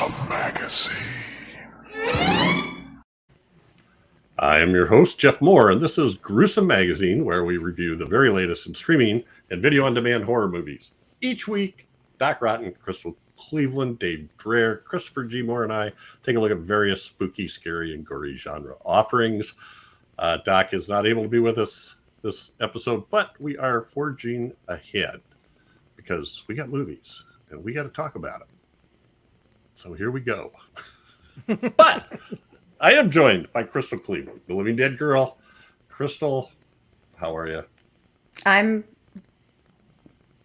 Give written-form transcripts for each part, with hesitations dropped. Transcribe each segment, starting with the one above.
Gruesome Magazine. I am your host, Jeff Mohr, and this is Gruesome Magazine, where we review the very latest in streaming and video-on-demand horror movies. Each week, Doc Rotten, Crystal Cleveland, Dave Dreher, Christopher G. Mohr, and I take a look at various spooky, scary, and gory genre offerings. Doc is not able to be with us this episode, but we are forging ahead because we got movies, and we got to talk about them. So here we go. But I am joined by Crystal Cleveland, the Living Dead girl. Crystal, how are you? I'm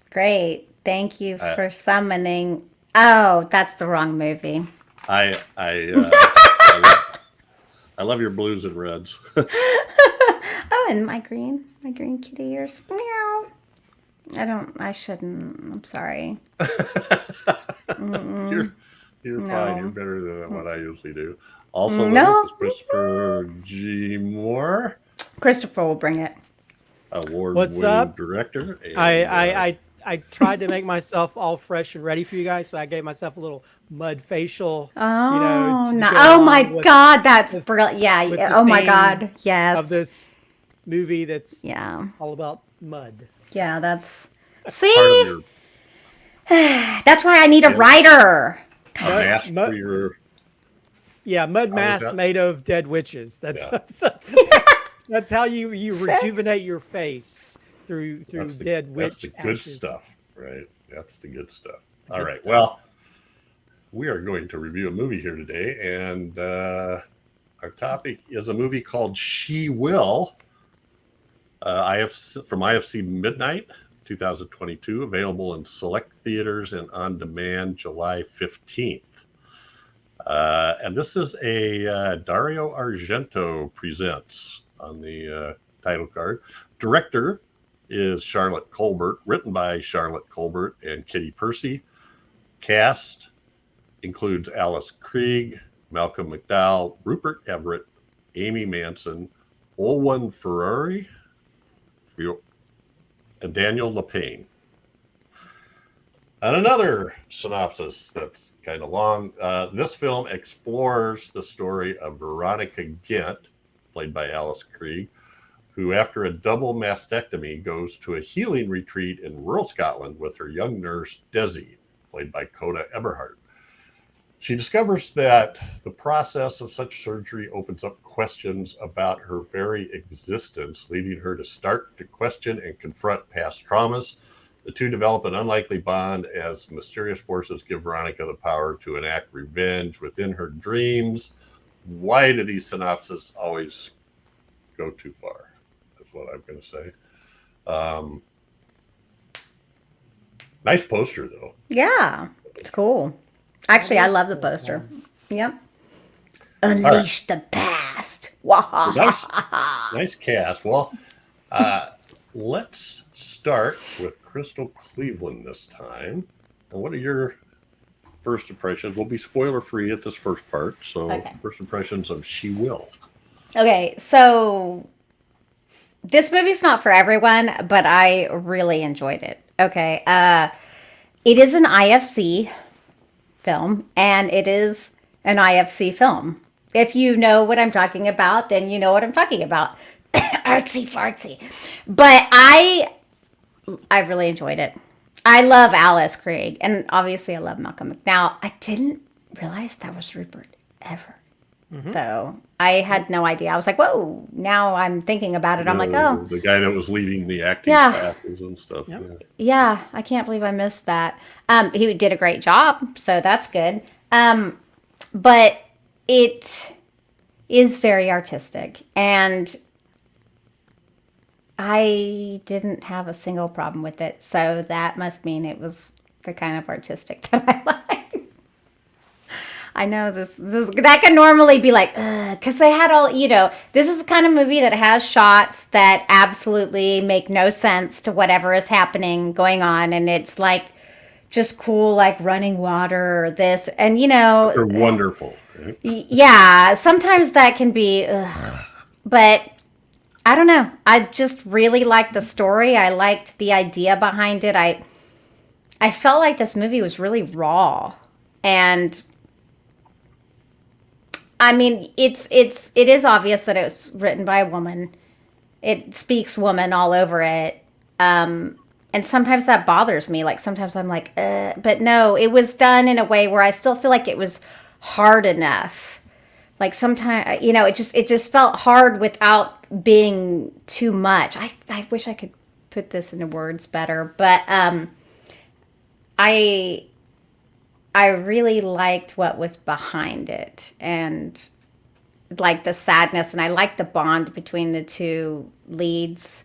great. Thank you for summoning. Oh, that's the wrong movie. I love your blues and reds. Oh, and my green kitty ears. Meow. I shouldn't. I'm sorry. You're No. fine. You're better than what I usually do. Also, No. this is Christopher G. Mohr, Christopher will bring it. award-winning director. And, I tried to make myself all fresh and ready for you guys, so I gave myself a little mud facial. Oh, to no. go Oh along my with- God. That's brilliant. with Yeah. the Oh my theme God. Yes. of this movie that's Yeah. all about mud. Yeah. That's. part See? of your That's why I need a writer. mask mud- for your... mud is mask that? made of dead witches. That's Yeah. that's how you rejuvenate your face through That's dead witch That's the good ashes. stuff, right? That's the good stuff. the All good right. stuff. Well, we are going to review a movie here today, and our topic is a movie called She Will. From IFC Midnight, 2022, available in select theaters and on demand July 15th. And this is a Dario Argento presents on the title card. Director is Charlotte Colbert, written by Charlotte Colbert and Kitty Percy. Cast includes Alice Krige, Malcolm McDowell, Rupert Everett, Amy Manson, Olwen Ferrari, and Daniel Lapine. And another synopsis that's kind of long. This film explores the story of Veronica Ghent, played by Alice Krige, who after a double mastectomy goes to a healing retreat in rural Scotland with her young nurse, Desi, played by Kota Eberhardt. She discovers that the process of such surgery opens up questions about her very existence, leading her to start to question and confront past traumas. The two develop an unlikely bond as mysterious forces give Veronica the power to enact revenge within her dreams. Why do these synopses always go too far? That's what I'm going to say. Nice poster, though. Yeah. It's cool. Actually, I love the poster. Yep. Unleash the past. Nice cast. Well, let's start with Crystal Cleveland this time. And what are your first impressions? We'll be spoiler free at this first part. So, Okay. First impressions of She Will. Okay, so this movie's not for everyone, but I really enjoyed it. Okay. It is an IFC film, and it is an IFC film. If you know what I'm talking about, then you know what I'm talking about. Artsy fartsy. But I really enjoyed it. I love Alice Krige, and obviously I love Malcolm McDowell. I didn't realize that was Rupert Everett, though. I had no idea. I was like, whoa, now I'm thinking about it. I'm like, oh. The guy that was leading the acting Yeah. classes and stuff. Yep. Yeah. Yeah, I can't believe I missed that. He did a great job, so that's good. But it is very artistic, and I didn't have a single problem with it, so that must mean it was the kind of artistic that I like. I know this that can normally be like, because they had all, this is the kind of movie that has shots that absolutely make no sense to whatever is happening, going on, and it's like just cool, like running water or this, and They're wonderful. Right? yeah, sometimes that can be, but I don't know. I just really liked the story. I liked the idea behind it. I felt like this movie was really raw, and I mean, it is obvious that it was written by a woman. It speaks woman all over it. And sometimes that bothers me. Like sometimes I'm like, but no, it was done in a way where I still feel like it was hard enough. Like sometimes, it just felt hard without being too much. I wish I could put this into words better, but I I really liked what was behind it and like the sadness, and I liked the bond between the two leads.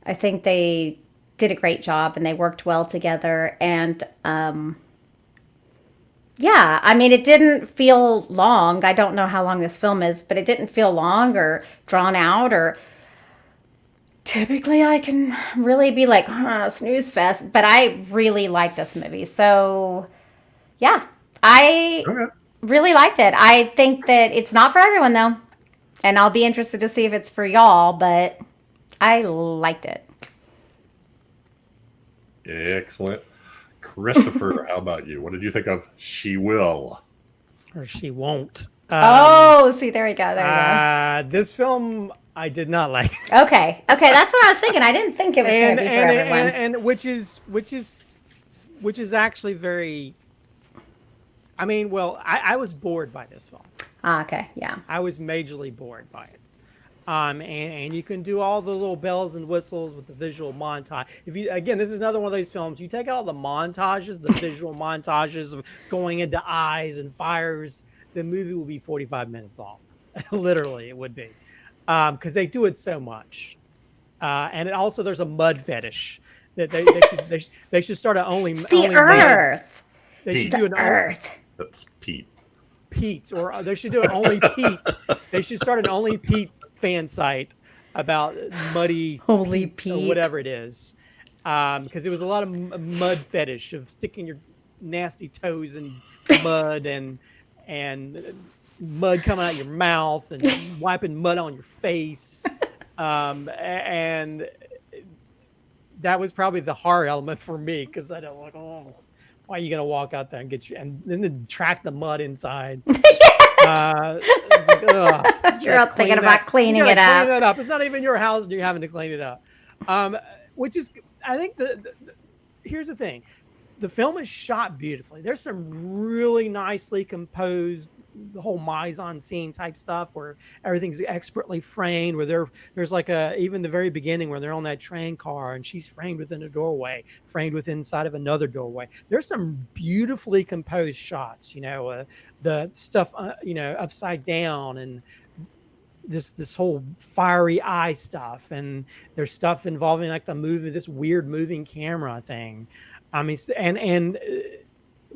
I think they did a great job and they worked well together. And yeah, I mean, it didn't feel long. I don't know how long this film is, but it didn't feel long or drawn out. Or typically I can really be like, snooze fest, but I really like this movie. So yeah, I Okay. really liked it. I think that it's not for everyone though, and I'll be interested to see if it's for y'all, but I liked it. Excellent. Christopher, how about you? What did you think of She Will? Or She Won't. Oh, see, there we go. There This film I did not like. we go. Okay, that's what I was thinking. I didn't think it was going to be for everyone. And which is actually very. I mean, well, I was bored by this film. Okay, yeah. I was majorly bored by it. And you can do all the little bells and whistles with the visual montage. This is another one of those films. You take out all the montages, the visual montages of going into eyes and fires. The movie will be 45 minutes long. Literally, it would be, because they do it so much. And also, there's a mud fetish that they should start a only Earth. They should Pete. do an Earth. That's Pete. Pete, or they should do an only Pete. They should start an only Pete fan site about muddy Holy or Pete. whatever it is, because it was a lot of mud fetish of sticking your nasty toes in mud and mud coming out your mouth and wiping mud on your face, and that was probably the horror element for me, because I don't like, oh, why are you gonna walk out there and get you and then track the mud inside? You're all thinking about cleaning it up. Clean it up. It's not even your house, and you're having to clean it up. Which is, I think here's the thing: the film is shot beautifully. There's some really nicely composed, the whole mise-en-scene type stuff where everything's expertly framed. Where there's like even the very beginning where they're on that train car and she's framed within a doorway, framed within inside of another doorway. There's some beautifully composed shots. The stuff upside down, and this whole fiery eye stuff, and there's stuff involving like this weird moving camera thing. I mean, and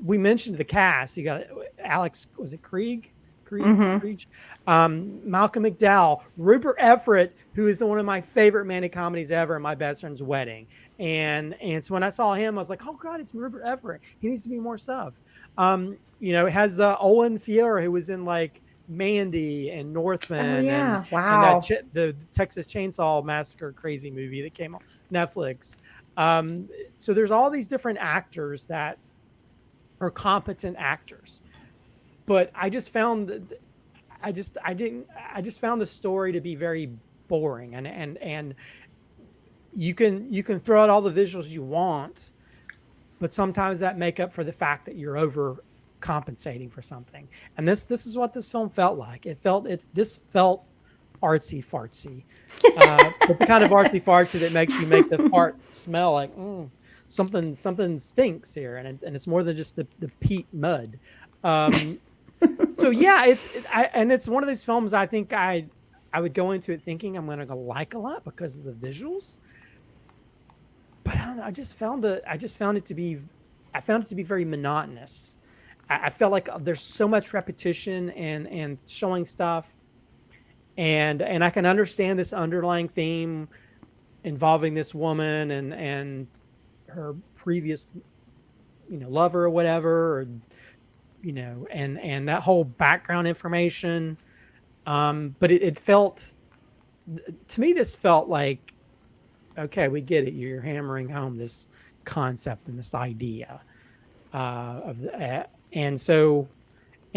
we mentioned the cast. You got Alex, was it Krige? Krige? Malcolm McDowell, Rupert Everett, who is one of my favorite romantic comedies ever, My Best Friend's Wedding. And so when I saw him, I was like, oh God, it's Rupert Everett. He needs to be more stuff. It has Owen Fier, who was in like Mandy and Northman. Oh, yeah. And Wow. And the Texas Chainsaw Massacre crazy movie that came on Netflix. So there's all these different actors that are competent actors, but I just found found the story to be very boring, and you can throw out all the visuals you want, but sometimes that make up for the fact that you're over compensating for something. And this is what this film felt like. This felt artsy fartsy, but the kind of artsy fartsy that makes you make the fart smell like something stinks here, and it's more than just the peat mud. So yeah, it's one of those films I think I would go into it thinking I'm going to like a lot because of the visuals. But I don't know. I found it to be very monotonous. I felt like there's so much repetition and showing stuff, and I can understand this underlying theme involving this woman and her previous, lover or whatever, or, and that whole background information. But it felt, to me, this felt like, okay, we get it. You're hammering home this concept and this idea and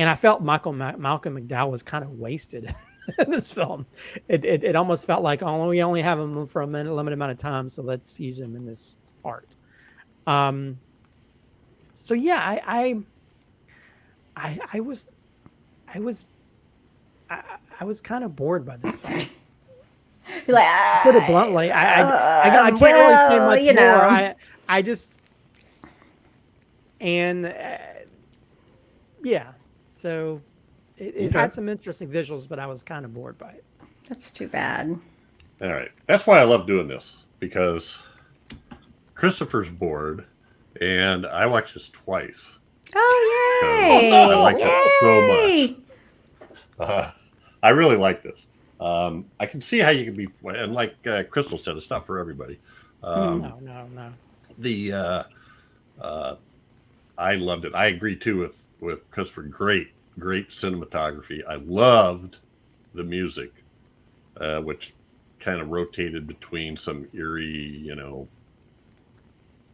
And I felt Malcolm McDowell was kind of wasted in this film. It almost felt like, oh, we only have him for a limited amount of time, so let's use him in this part. So yeah, I was kind of bored by this film. You're like, To put it bluntly, I can't really say much you more. know. I just and yeah, so it had some interesting visuals, but I was kind of bored by it. That's too bad. All right. That's why I love doing this, because Christopher's bored, and I watched this twice. Oh, 'Cause yay! I like it Yay! so much. I really like this. I can see how you can be, and like Crystal said, it's not for everybody. No. I loved it. I agree too with Christopher. Great cinematography. I loved the music, which kind of rotated between some eerie,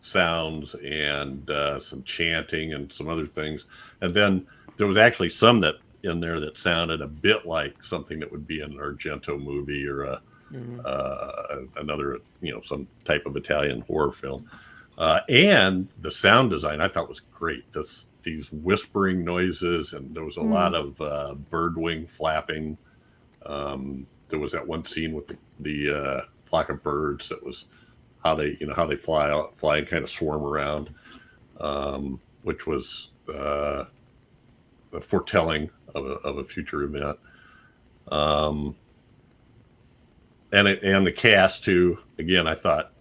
sounds and some chanting and some other things. And then there was actually some that in there that sounded a bit like something that would be in an Argento movie or another, some type of Italian horror film. And the sound design I thought was great. These whispering noises, and there was a lot of bird wing flapping. There was that one scene with the flock of birds that was how they fly and kind of swarm around, which was foretelling of a future event. And the cast too. Again, I thought,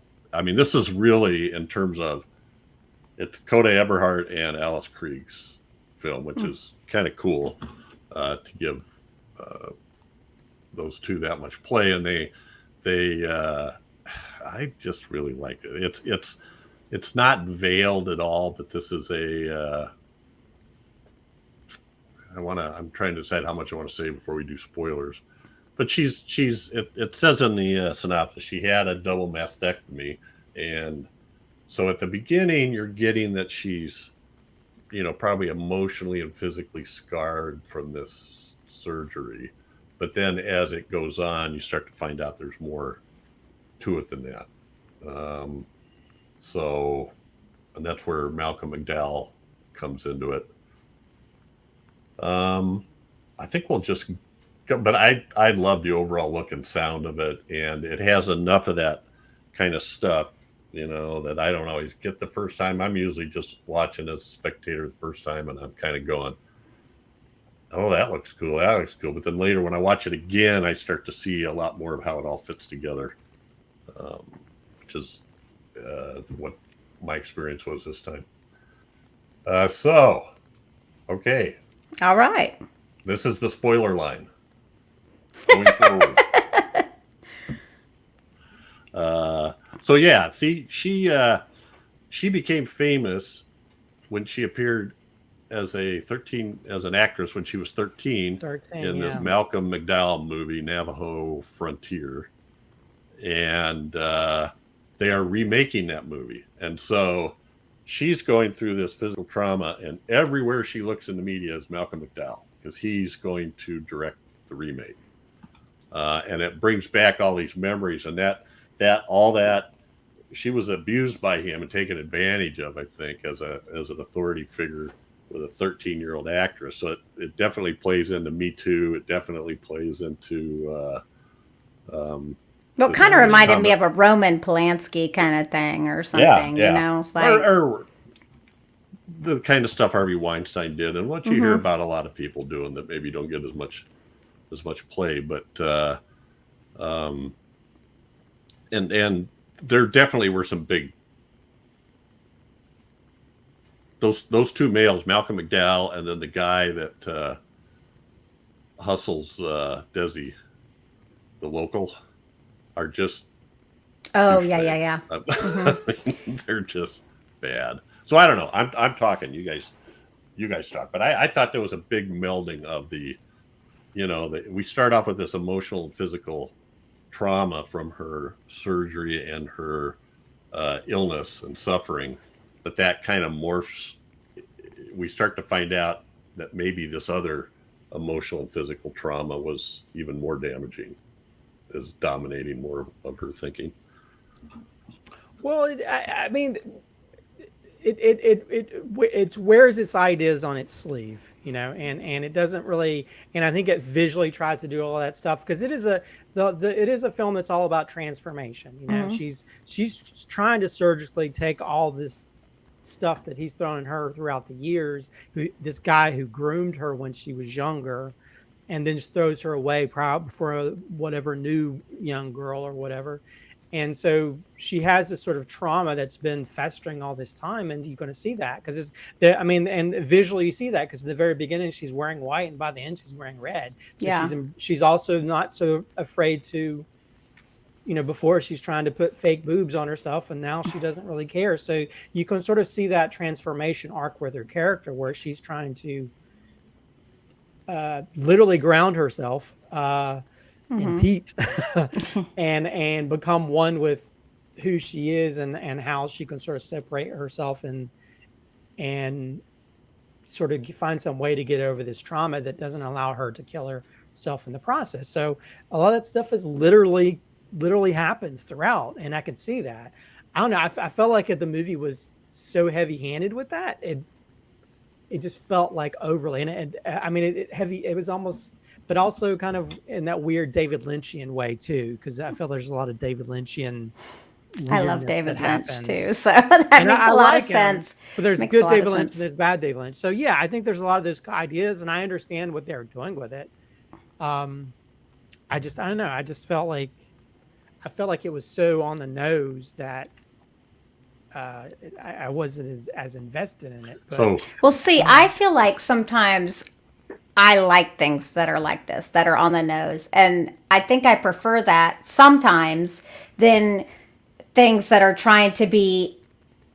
this is really, in terms of, it's Kota Eberhardt and Alice Kriege's film, which is kind of cool to give those two that much play. And they I just really liked it. It's not veiled at all, but this is I'm trying to decide how much I want to say before we do spoilers. But it says in the synopsis, she had a double mastectomy. And so at the beginning, you're getting that she's, probably emotionally and physically scarred from this surgery. But then as it goes on, you start to find out there's more to it than that. And that's where Malcolm McDowell comes into it. I think we'll just go, but I love the overall look and sound of it, and it has enough of that kind of stuff, that I don't always get the first time. I'm usually just watching as a spectator the first time, and I'm kind of going, oh, that looks cool. But then later when I watch it again, I start to see a lot more of how it all fits together, which is what my experience was this time. Okay. All right. This is the spoiler line going forward. She became famous when she appeared as an actress when she was 13 in this Malcolm McDowell movie, Navajo Frontier. And they are remaking that movie. And so she's going through this physical trauma, and everywhere she looks in the media is Malcolm McDowell, because he's going to direct the remake. And it brings back all these memories, and that she was abused by him and taken advantage of, I think, as an authority figure with a 13-year-old actress. So it definitely plays into Me Too. It definitely plays into well, kind of reminded me of a Roman Polanski kind of thing or something, or the kind of stuff Harvey Weinstein did, and what you hear about a lot of people doing that maybe don't get as much play, but and there definitely were some big those two males, Malcolm McDowell and then the guy that hustles Desi, the local, are just yeah. They're just bad. So I don't know. I'm talking. You guys talk. But I thought there was a big melding of the, we start off with this emotional and physical trauma from her surgery and her illness and suffering, but that kind of morphs. We start to find out that maybe this other emotional and physical trauma was even more damaging, is dominating more of her thinking. Well, I mean, it wears its ideas on its sleeve, you know, and it doesn't really, and I think it visually tries to do all that stuff because it is it is a film that's all about transformation. You know, she's trying to surgically take all this stuff that he's thrown in her throughout the years. This guy who groomed her when she was younger, and then just throws her away for whatever new young girl or whatever. And so she has this sort of trauma that's been festering all this time, and you're going to see that because and visually you see that because in the very beginning she's wearing white, and by the end she's wearing red. So she's also not so afraid to, you know, before she's trying to put fake boobs on herself, and now she doesn't really care. So you can sort of see that transformation arc with her character, where she's trying to literally ground herself. In Pete and become one with who she is and how she can sort of separate herself and sort of find some way to get over this trauma that doesn't allow her to kill herself in the process. So a lot of that stuff is literally happens throughout, and I can see that. I don't know. I felt like the movie was so heavy-handed with that. It just felt like overly, and it was almost, but also kind of in that weird David Lynchian way too, because I feel there's a lot of David Lynchian. I love David Lynch too, so that makes a lot of sense. But there's good David Lynch and there's bad David Lynch. So yeah, I think there's a lot of those ideas, and I understand what they're doing with it. I don't know. I felt like it was so on the nose that I wasn't as invested in it. But, well, see, I feel like sometimes I like things that are like this, that are on the nose. And I think I prefer that sometimes than things that are trying to be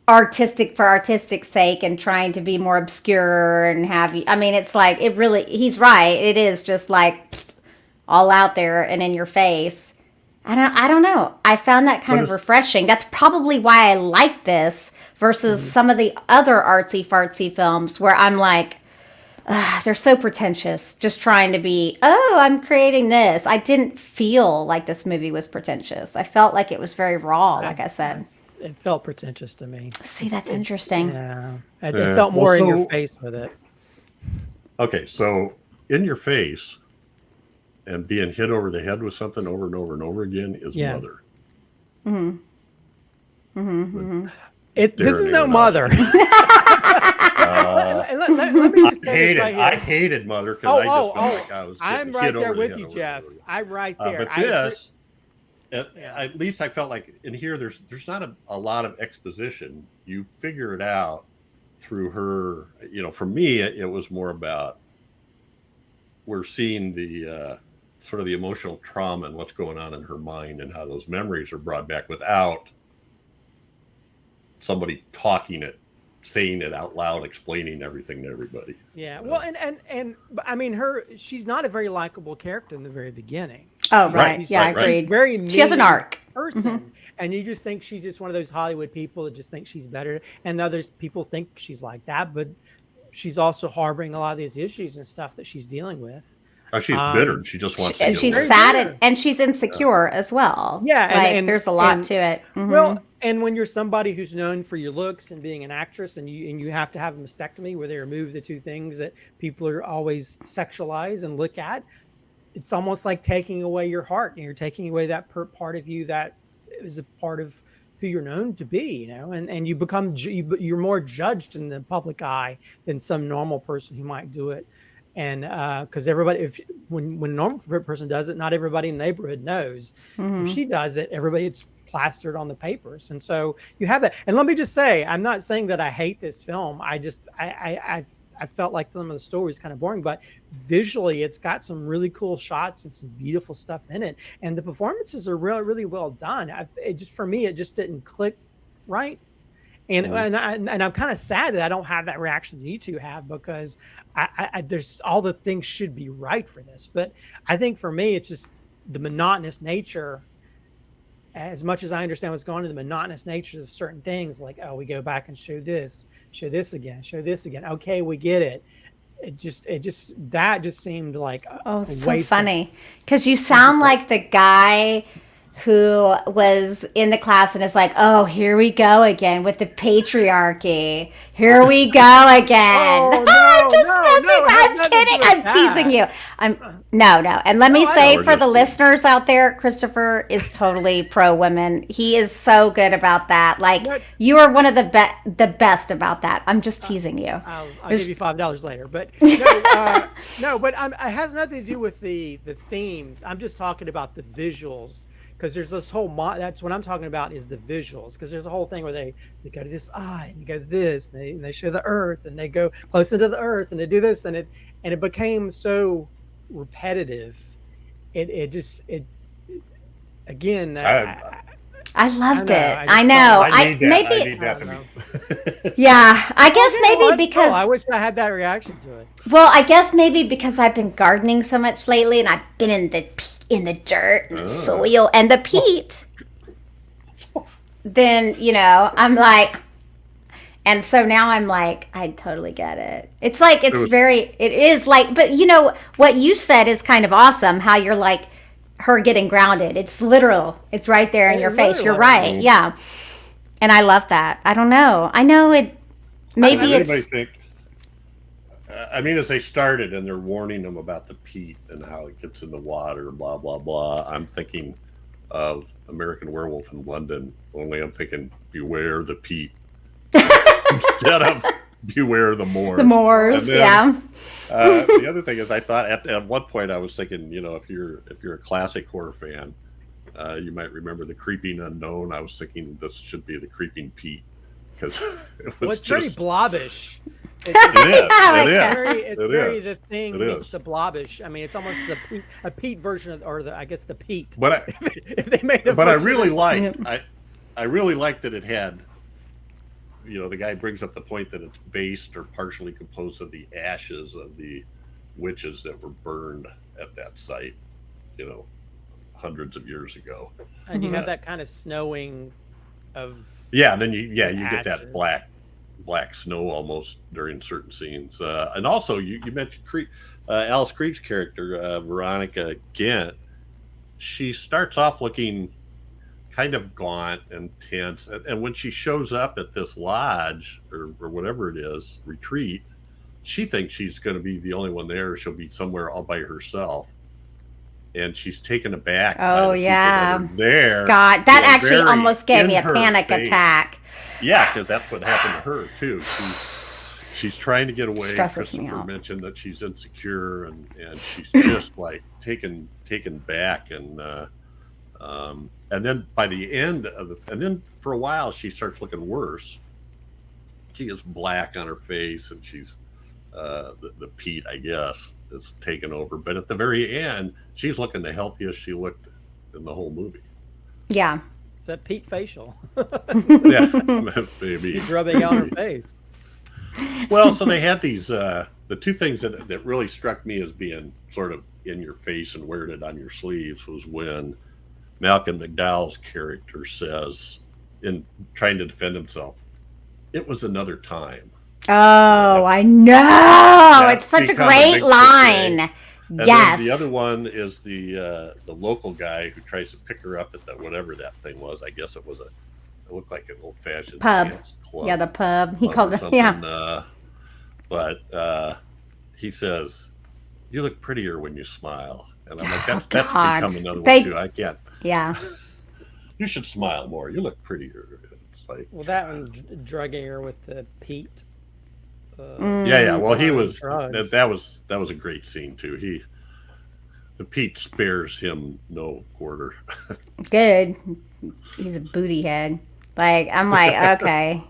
artistic for artistic's sake and trying to be more obscure and it's like, he's right. It is just like all out there and in your face. And I don't know. I found that kind of refreshing. That's probably why I like this versus some of the other artsy fartsy films where I'm like, they're so pretentious, just trying to be, I'm creating this. I didn't feel like this movie was pretentious. I felt like it was very raw, like I said. It felt pretentious to me. See, that's interesting. Yeah. It felt more in your face with it. Okay, so in your face and being hit over the head with something over and over and over again is Mother. This is no Mother. Let me just say this right here. I hated Mother because I just felt like I was getting right hit there over with the you, head Jeff. I'm right there. But this, at least I felt like in here, there's not a lot of exposition. You figure it out through her. You know, for me, it was more about we're seeing the sort of the emotional trauma and what's going on in her mind and how those memories are brought back without somebody saying it out loud, explaining everything to everybody. Yeah. Well, and I mean, she's not a very likable character in the very beginning. Oh, right. Yeah, I agreed. Very mean she has an arc. Person. And you just think she's just one of those Hollywood people that just think she's better. And others people think she's like that, but she's also harboring a lot of these issues and stuff that she's dealing with. She's bitter. She just wants to. And she's sad and she's insecure as well. Yeah, and there's a lot to it. Well, and when you're somebody who's known for your looks and being an actress, and you have to have a mastectomy where they remove the two things that people are always sexualize and look at, it's almost like taking away your heart, and you're taking away that part of you that is a part of who you're known to be, you know, and you become you're more judged in the public eye than some normal person who might do it. And because everybody, when a normal person does it, not everybody in the neighborhood knows. If she does it, everybody, it's plastered on the papers. And so you have that. And let me just say, I'm not saying that I hate this film. I felt like some of the story is kind of boring, but visually it's got some really cool shots and some beautiful stuff in it. And the performances are really, really well done. For me, it just didn't click right. And I'm kind of sad that I don't have that reaction that you two have, because there's all the things should be right for this. But I think for me, it's just the monotonous nature. As much as I understand what's going on, the monotonous nature of certain things, like, we go back and show this again. Okay, we get it. it just that just seemed like Oh, a so waste. funny. Because you sound like the guy who was in the class and is like, oh, here we go again with the patriarchy. Here we go again. Oh, I'm just no, messing. no, it has I'm nothing to do kidding. with I'm that. teasing you. No. And let me I say know. for the We're just listeners out there, Christopher is totally pro women. He is so good about that. Like What? you are one of the best about that. I'm just teasing you. I'll give you $5 later, but no, but it has nothing to do with the themes. I'm just talking about the visuals, because there's this whole that's what I'm talking about, is the visuals, because there's a whole thing where they go to this eye and you go to this, and they show the earth and they go close into the earth and they do this, and it became so repetitive. It again. I loved I it. know, I know. I need that. Maybe. I need that I to don't be. Yeah, I guess Okay, well, maybe because I wish I had that reaction to it. well, I guess maybe because I've been gardening so much lately, and I've been in the dirt and the soil and the peat. Then I'm like, and so now I'm like, I totally get it. It's like it is like, but what you said is kind of awesome. How you're like her getting grounded. It's literal. It's right there in your face. Literally. You're right. Yeah, and I love that. I don't know. I know it. Maybe Did anybody it's. think? I mean, as they started and they're warning them about the peat and how it gets in the water, blah blah blah. I'm thinking of American Werewolf in London. Only I'm thinking, beware the peat instead of beware the Moors. The Moors, then, yeah. The other thing is, I thought at one point I was thinking, if you're a classic horror fan, you might remember the Creeping Unknown. I was thinking this should be the Creeping Pete, because it was It's very blobbish. It is. It's very the thing It meets is. the blobbish. I mean, it's almost a peat version of, or I guess the peat. But if they made a but I version really of- liked I really liked that it had, the guy brings up the point that it's based or partially composed of the ashes of the witches that were burned at that site, hundreds of years ago. and you have that kind of snowing of Yeah, and then you get that ashes. black snow almost during certain scenes, and also you mentioned Alice Kriege's character, Veronica Ghent. She starts off looking kind of gaunt and tense, and when she shows up at this lodge or whatever it is, retreat, she thinks she's going to be the only one there. She'll be somewhere all by herself, and she's taken aback. Oh, by the yeah. people that are there. God, that actually very almost gave me a in her panic face. attack. Yeah, because that's what happened to her too. She's trying to get away. Stresses me Christopher out. mentioned that she's insecure, and she's just like taken back, and then by the end of and then for a while she starts looking worse. She gets black on her face, and she's the peat, I guess, is taken over. But at the very end, she's looking the healthiest she looked in the whole movie. Yeah. it's that peat facial. Yeah, maybe. He's rubbing on her face. Well, so they had these the two things that really struck me as being sort of in your face and wearing it on your sleeves was when Malcolm McDowell's character says, in trying to defend himself, it was another time. Oh, I know. That's It's such a become a great big line. cliche. And Yes. then the other one is the local guy who tries to pick her up at the whatever that thing was. I guess it looked like an old fashioned Pub. club. Yeah, the pub. He club called or it. something. Yeah. But he says, "You look prettier when you smile," and I'm like, "That's God. become another They- one too. I can't. Yeah. You should smile more. You look prettier." It's like, Well, that one drugging her with the peat. yeah. Well, he was. Drugs. That was a great scene too. The Pete spares him no quarter. Good. He's a booty head. Like, I'm like, okay.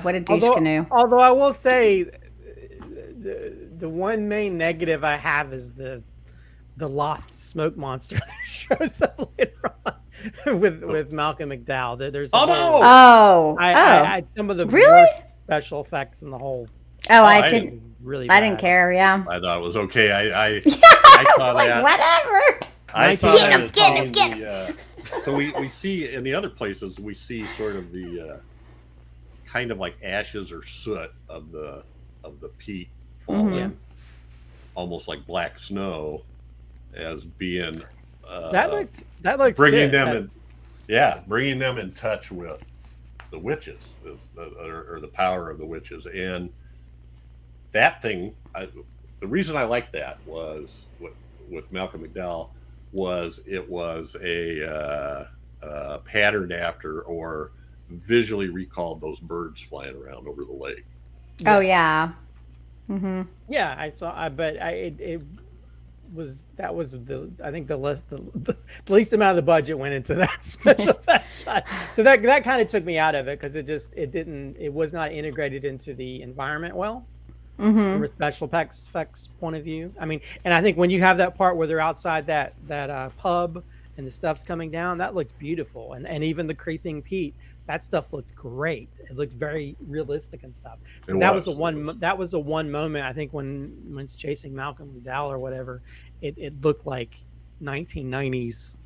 What a douche canoe. Although I will say, the one main negative I have is the lost smoke monster that shows up later on with Malcolm McDowell. There's Oh, no! Oh. I some of the Really? worst special effects in the whole. Oh, I I thing didn't. was really I didn't bad. care. Yeah. I thought it was okay. I I saw was like, that. whatever. I saw Get that him, as get him, being get so we see in the other places, we see sort of the kind of like ashes or soot of the peat falling, almost like black snow, as being that looked bringing good. them bringing them in touch with the witches, or the power of the witches. And that thing, the reason I liked that was with Malcolm McDowell was it was a patterned after or visually recalled those birds flying around over the lake. Oh yeah. Yeah, I saw. It was I think the least amount of the budget went into that special effects shot. So that kind of took me out of it because it was not integrated into the environment well. From a special effects point of view. I mean, and I think when you have that part where they're outside that pub and the stuff's coming down, that looked beautiful. And even the creeping Pete, that stuff looked great. It looked very realistic and stuff. That was a one moment, I think, when it's chasing Malcolm McDowell or whatever, it looked like 1990s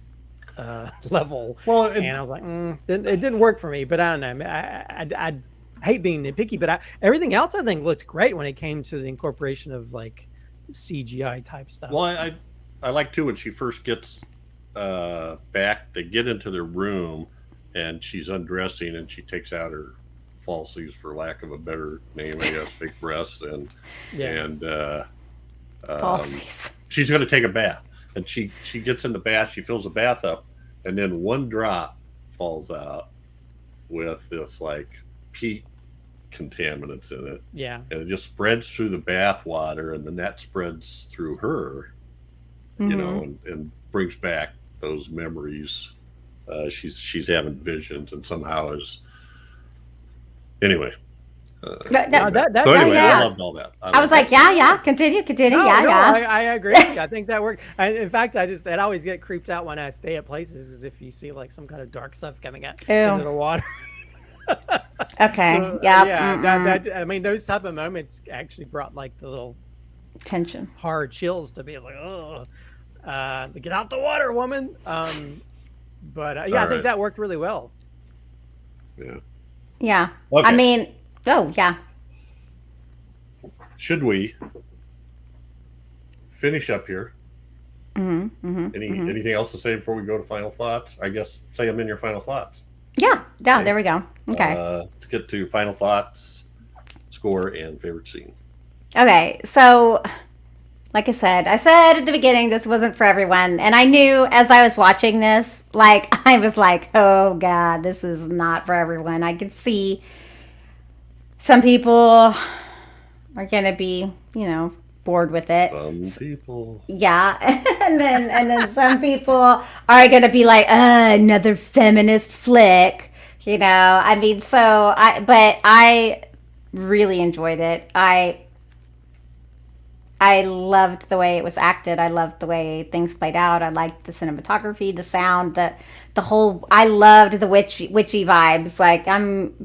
level. Well, and I was like, it didn't work for me, but I don't know. I hate being nitpicky, but everything else I think looked great when it came to the incorporation of like CGI type stuff. Well, I like too when she first gets back, they get into their room and she's undressing and she takes out her falsies, for lack of a better name, I guess, fake breasts, and Falsies. She's going to take a bath, and she gets in the bath, she fills the bath up, and then one drop falls out with this like peat contaminants in it. Yeah. And it just spreads through the bath water, and then that spreads through her, you know, and brings back those memories. She's having visions, and somehow is anyway. I loved all that. I was like, continue. I agree. I think that worked. In fact, I always get creeped out when I stay at places, because if you see like some kind of dark stuff coming out into the water. Okay. So, I mean, those type of moments actually brought like the little tension, hard chills to me. It's like, oh, get out the water, woman. But I think that worked really well. Yeah. Yeah. Okay. I mean, yeah. Should we finish up here? Anything else to say before we go to final thoughts? I guess say them in your final thoughts. Yeah. Okay. There we go. Okay. Let's get to final thoughts, score, and favorite scene. Okay. So, like I said at the beginning, this wasn't for everyone. And I knew as I was watching this, like, I was like, oh God, this is not for everyone. I could see some people are going to be, bored with it. Some people. Yeah. and then some people are going to be like, another feminist flick, I mean, but I really enjoyed it. I loved the way it was acted. I loved the way things played out. I liked the cinematography, the sound, the whole, I loved the witchy vibes. Like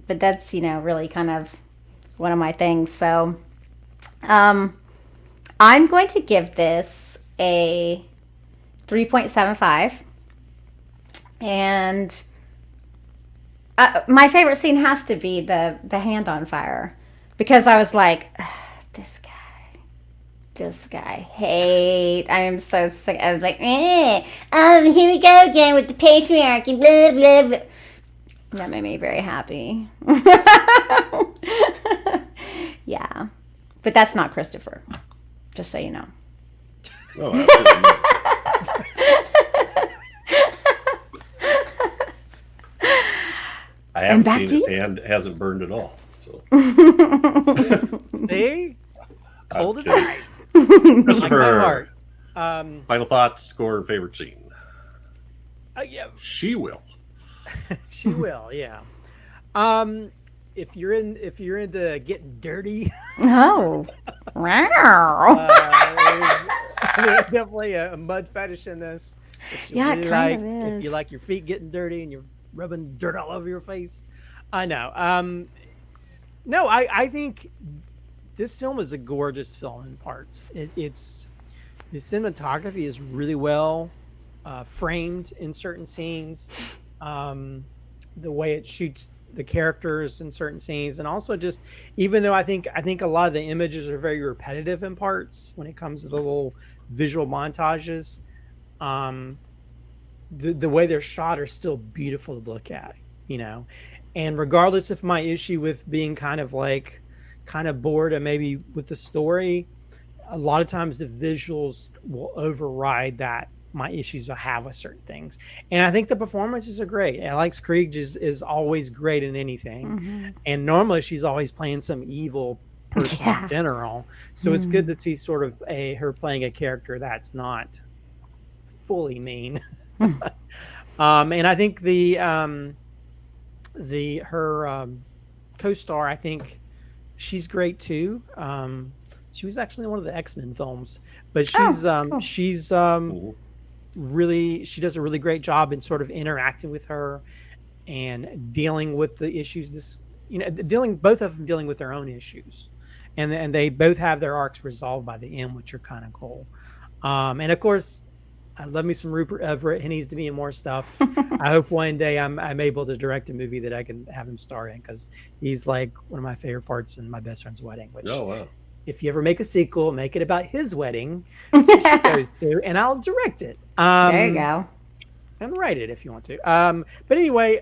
but that's, really kind of one of my things. So, I'm going to give this a 3.75. And my favorite scene has to be the hand on fire, because I was like, this guy hate. I am so sick. I was like, here we go again with the patriarchy, blah, blah, blah. That made me very happy. Yeah. But that's not Christopher. Just so you know. Oh, absolutely. I haven't seen his hand. Hasn't burned at all. So. See? Cold as ice. Christopher, final thoughts, score, and favorite scene. Yeah. She will. She will, yeah. If you're into getting dirty, oh, wow. There's definitely a mud fetish in this. Yeah, it kind of is. If you like your feet getting dirty and you're rubbing dirt all over your face, I know. No, I think this film is a gorgeous film in parts. It's the cinematography is really well framed in certain scenes. The way it shoots the characters in certain scenes, and also just even though I think a lot of the images are very repetitive in parts when it comes to the little visual montages, um, the way they're shot are still beautiful to look at, you know. And regardless of my issue with being kind of bored and maybe with the story, a lot of times the visuals will override that my issues I have with certain things. And I think the performances are great. Alex Krige is always great in anything. And normally she's always playing some evil person in Yeah. general. So it's good to see sort of her playing a character that's not fully mean. And I think her co-star, I think she's great too. She was actually in one of the X-Men films, but cool. she's Mhm. really, she does a really great job in sort of interacting with her and dealing with the issues. Both of them dealing with their own issues, and they both have their arcs resolved by the end, which are kind of cool. And of course, I love me some Rupert Everett. He needs to be in more stuff. I hope one day I'm able to direct a movie that I can have him star in, because he's like one of my favorite parts in My Best Friend's Wedding. Which, Oh wow. if you ever make a sequel, make it about his wedding, which she goes to, and I'll direct it. There you go. And write it if you want to. But anyway,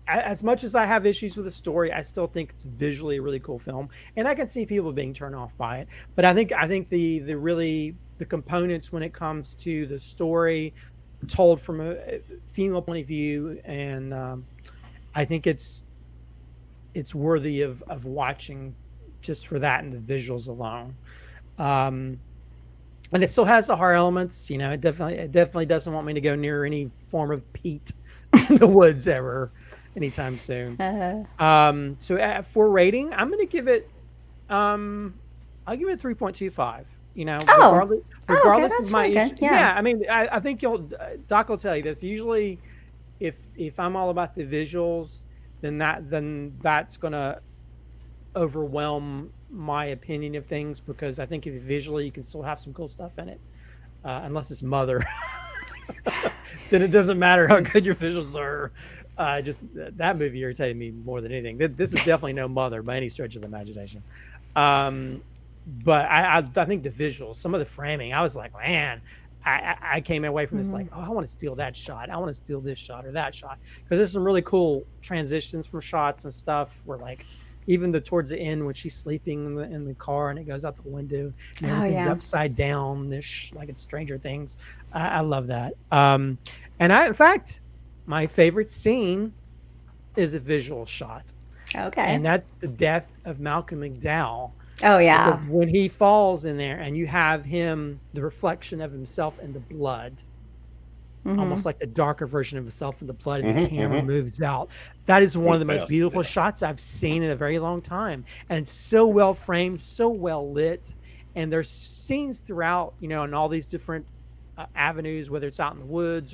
as much as I have issues with the story, I still think it's visually a really cool film, and I can see people being turned off by it. But I think the components when it comes to the story told from a female point of view, and I think it's worthy of watching just for that and the visuals alone. And it still has the horror elements. You know, it definitely doesn't want me to go near any form of peat in the woods ever anytime soon. So for rating, I'm going to give it, I'll give it 3.25. You know, regardless that's of my really issue. good. Yeah. I mean, I think Doc will tell you this. Usually, if I'm all about the visuals, then that's going to overwhelm my opinion of things, because I think if visually you can still have some cool stuff in it, unless it's Mother. Then it doesn't matter how good your visuals are. Just that movie irritated me more than anything. This is definitely no Mother by any stretch of the imagination. But I think the visuals, some of the framing, I was like, man, I came away from this like, oh, I want to steal that shot. I want to steal this shot or that shot, because there's some really cool transitions from shots and stuff where, like, even towards the end when she's sleeping in the car and it goes out the window and everything's upside down, like it's Stranger Things. I love that. And in fact, my favorite scene is a visual shot. Okay. And that's the death of Malcolm McDowell. Oh yeah. Because when he falls in there and you have him, the reflection of himself in the blood, almost like the darker version of himself in the blood, and the camera moves out. That is one of the most beautiful shots I've seen in a very long time. And it's so well framed, so well lit. And there's scenes throughout, you know, in all these different avenues, whether it's out in the woods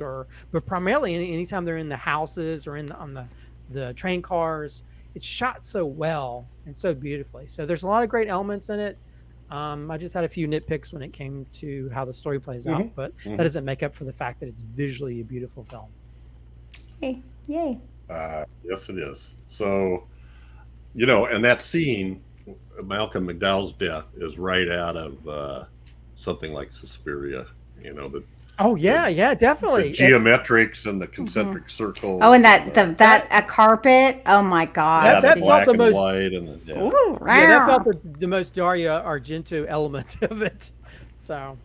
but primarily anytime they're in the houses or on the train cars. It's shot so well and so beautifully. So there's a lot of great elements in it. I just had a few nitpicks when it came to how the story plays out, but that doesn't make up for the fact that it's visually a beautiful film. Yay. Yay. Yes, it is. So, you know, and that scene, Malcolm McDowell's death, is right out of something like Suspiria. You know, definitely. The geometrics and the concentric circles. Oh, and that a carpet. Oh my God. That black and white and that felt the most Dario Argento element of it. So,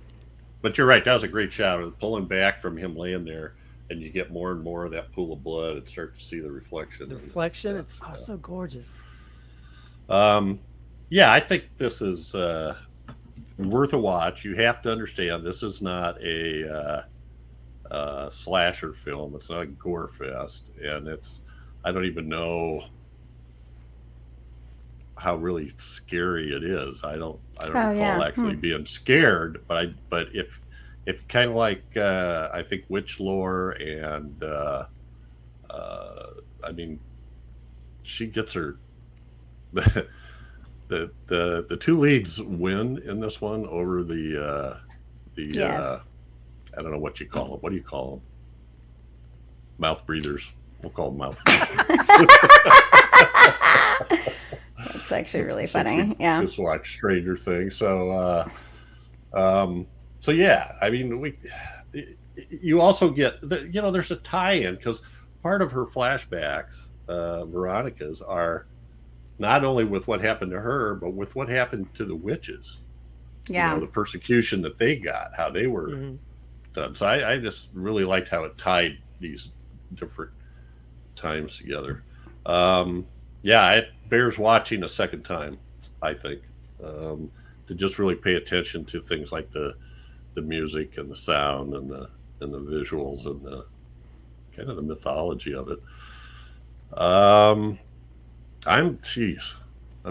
but you're right. That was a great shot of pulling back from him laying there, and you get more and more of that pool of blood and start to see the reflection. It's so gorgeous. Yeah, I think this is worth a watch. You have to understand this is not a slasher film. It's not a gore fest, and I don't even know how really scary it is. I don't recall actually being scared, but if kind of like I think Witch Lore and I mean, she gets her the two leads win in this one over the I don't know what you call them. What do you call them? Mouth breathers. We'll call them mouth. It's actually really Since funny. we Yeah. just watched Stranger Things, so yeah. I mean, you also get there's a tie-in because part of her flashbacks, Veronica's, are not only with what happened to her, but with what happened to the witches. Yeah. The persecution that they got, how they were done. So I just really liked how it tied these different times together. Yeah, it bears watching a second time, I think, to just really pay attention to things like the music and the sound and the visuals and the kind of the mythology of it. I'm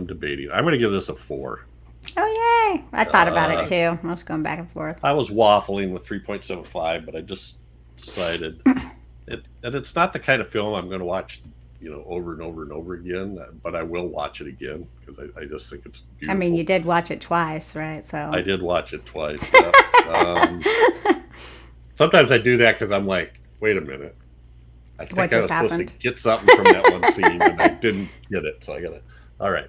debating. I'm going to give this a 4. Oh, yay. I thought about it too. I was going back and forth. I was waffling with 3.75, but I just decided it's not the kind of film I'm going to watch, over and over and over again, but I will watch it again because I just think it's beautiful. I mean, you did watch it twice, right? So I did watch it twice. Yeah. Sometimes I do that because I'm like, wait a minute. I think What I was just supposed happened? to get something from that one scene and I didn't get it. So I got to, all right.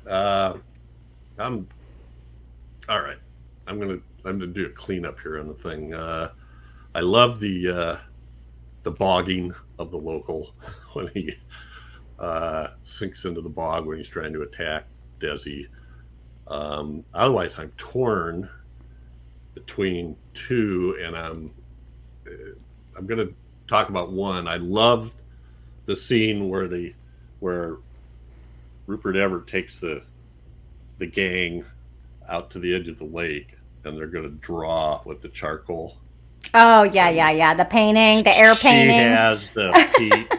I'm going to do a cleanup here on the thing. I love the bogging of the local when he sinks into the bog when he's trying to attack Desi. Otherwise, I'm torn between two, and I'm going to talk about one. I love the scene where Rupert Everett takes the gang out to the edge of the lake, and they're going to draw with the charcoal. Oh, yeah. The painting, the air painting. She has the peat,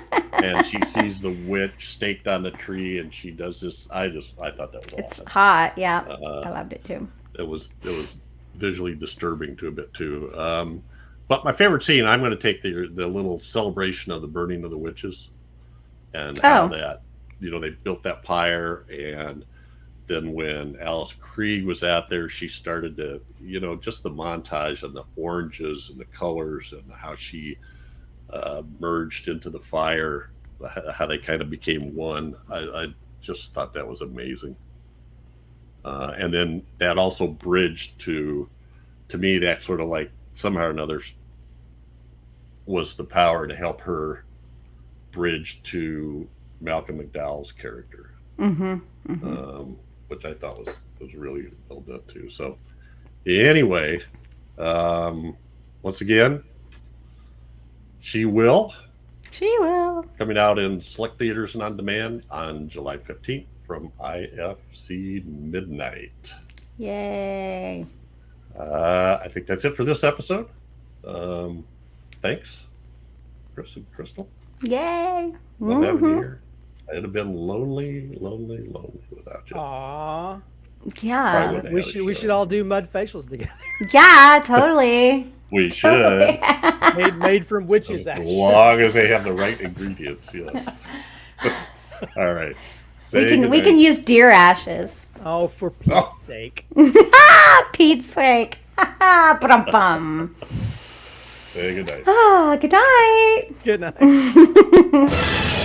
and she sees the witch staked on the tree, and she does this. I thought that was It's awesome. hot. Yeah. I loved it too. It was visually disturbing to a bit too. But my favorite scene, I'm going to take the little celebration of the burning of the witches, and how that they built that pyre, and then when Alice Krige was out there, she started to, just the montage and the oranges and the colors and how she merged into the fire, how they kind of became one. I just thought that was amazing. And then that also bridged to me, that sort of like somehow or another was the power to help her bridge to Malcolm McDowell's character. Which I thought was really well done too. So anyway, once again, She Will coming out in select theaters and on demand on July 15th from IFC Midnight. Yay. I think that's it for this episode. Thanks, Chris and Crystal. Yay. Love having you here. I'd have been lonely without you. Aww. Yeah. We should all do mud facials together. Yeah, totally. We should. made from witches, As actually. long as they have the right ingredients, yes. All right. We can use deer ashes. Oh, for Pete's sake. Pete's sake. Bum. Say good night. Good night. Good night.